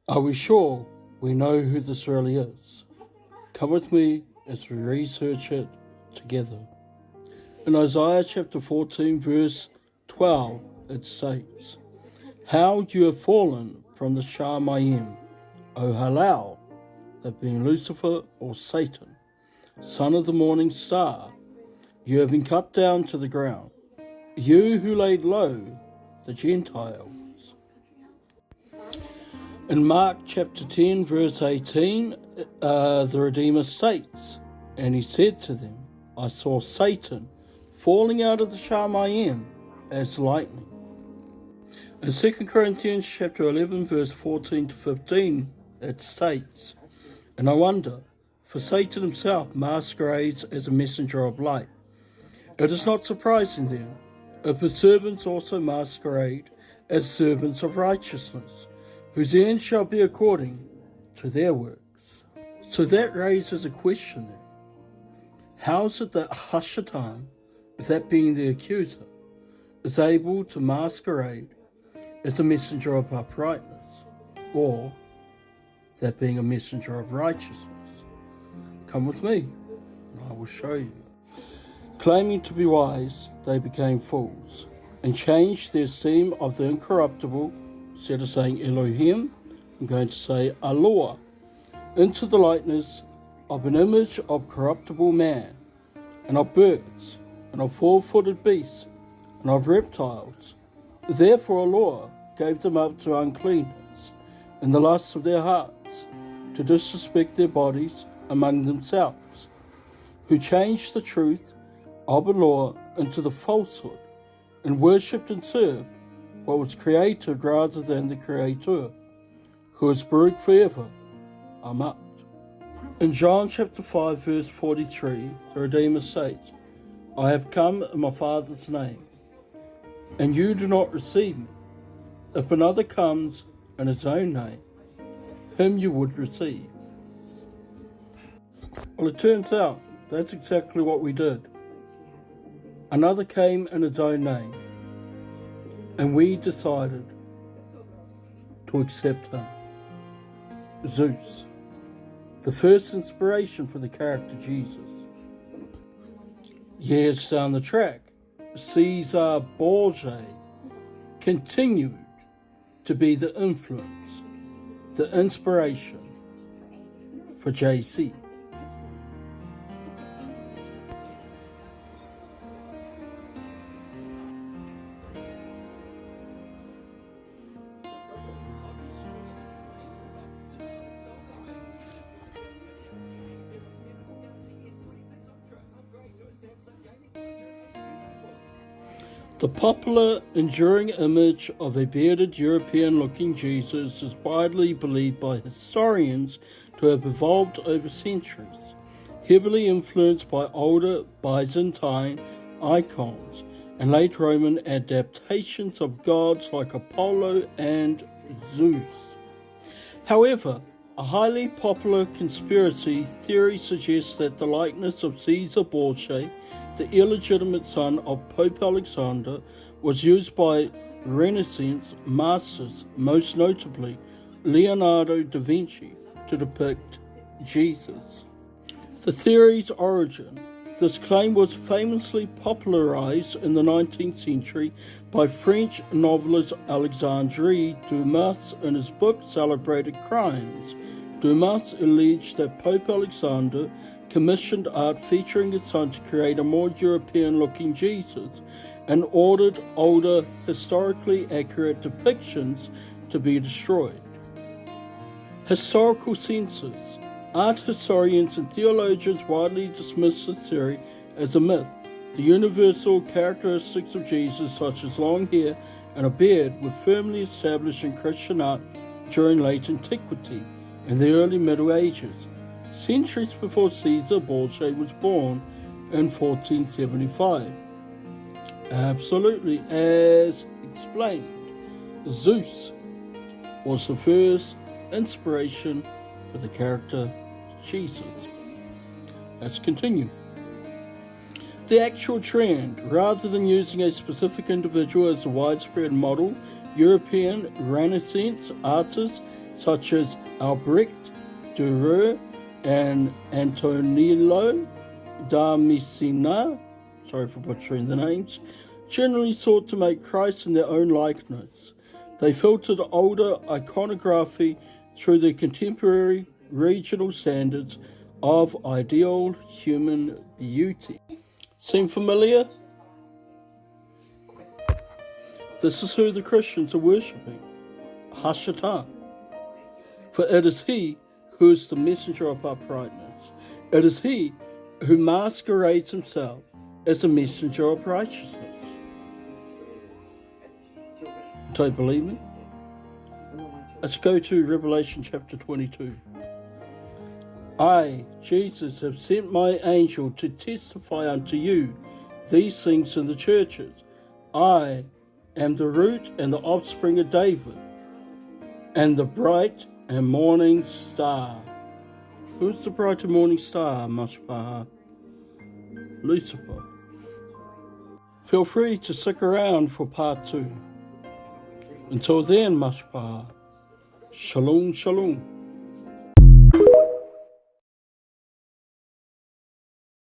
Are we sure we know who this really is? Come with me as we research it together. In Isaiah chapter 14 verse 12 it states, "How you have fallen from the Shamayim, O Halal," that being Lucifer or Satan, son of the morning star. You have been cut down to the ground, you who laid low the Gentiles. In Mark chapter 10 verse 18, the Redeemer states, "And he said to them, I saw Satan falling out of the Shamayim as lightning." In 2 Corinthians chapter 11 verse 14 to 15, it states, "And I wonder, for Satan himself masquerades as a messenger of light. It is not surprising then, if his servants also masquerade as servants of righteousness, whose end shall be according to their works." So that raises a question then. How is it that Hashatan, that being the accuser, is able to masquerade as a messenger of uprightness, or that being a messenger of righteousness? Come with me, and I will show you. Claiming to be wise, they became fools, and changed the esteem of the incorruptible, instead of saying Elohim, I'm going to say Allah, into the likeness of an image of corruptible man, and of birds, and of four-footed beasts, and of reptiles. Therefore Allah gave them up to uncleanness, in the lusts of their hearts, to disrespect their bodies among themselves, who changed the truth of Allah into the falsehood, and worshipped and served what was created rather than the Creator, who is Baruch forever. Amen. In John chapter 5 verse 43, the Redeemer states, "I have come in my Father's name, and you do not receive me. If another comes in his own name, him you would receive." Well, it turns out that's exactly what we did. Another came in his own name, and we decided to accept him. Zeus, the first inspiration for the character Jesus. Years down the track, Caesar Borgia continued to be the influence, the inspiration for JC. The popular, enduring image of a bearded European-looking Jesus is widely believed by historians to have evolved over centuries, heavily influenced by older Byzantine icons and late Roman adaptations of gods like Apollo and Zeus. However, a highly popular conspiracy theory suggests that the likeness of Caesar Borgia, the illegitimate son of Pope Alexander, was used by Renaissance masters, most notably Leonardo da Vinci, to depict Jesus. The theory's origin. This claim was famously popularized in the 19th century by French novelist Alexandre Dumas in his book Celebrated Crimes. Dumas alleged that Pope Alexander commissioned art featuring his son to create a more European-looking Jesus, and ordered older, historically accurate depictions to be destroyed. Historical censors. Art historians and theologians widely dismiss this theory as a myth. The universal characteristics of Jesus, such as long hair and a beard, were firmly established in Christian art during late antiquity and the early Middle Ages, centuries before Caesar Borgia was born in 1475. Absolutely, as explained, Zeus was the first inspiration for the character Jesus. Let's continue. The actual trend, rather than using a specific individual as a widespread model, European Renaissance artists such as Albrecht Dürer and Antonio da Messina, sorry for butchering the names, generally sought to make Christ in their own likeness. They filtered older iconography through their contemporary regional standards of ideal human beauty. Seem familiar? This is who the Christians are worshipping, Hashatan. For it is he who is the messenger of uprightness. It is he who masquerades himself as a messenger of righteousness. Don't you believe me? Let's go to Revelation chapter 22. I, Jesus, have sent my angel to testify unto you these things in the churches. I am the root and the offspring of David, and the bright and morning star. Who's the bright and morning star, Mashpaha? Lucifer. Feel free to stick around for part 2. Until then, Mashpaha. Shalom, shalom.